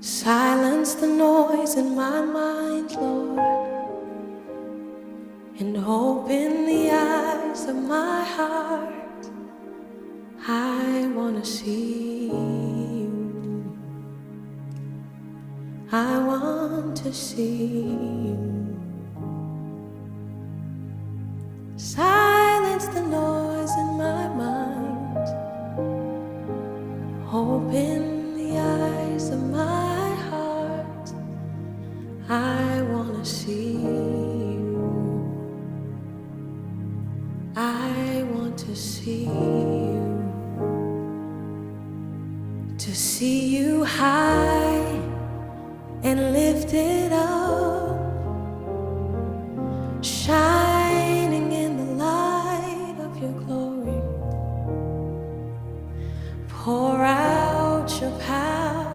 Silence the noise in my mind, Lord, and open the eyes of my heart. I want to see you. I want to see you. Silence the noise in my mind. Open the eyes of my heart. I want to see you. I want to see you. To see you high and lifted up,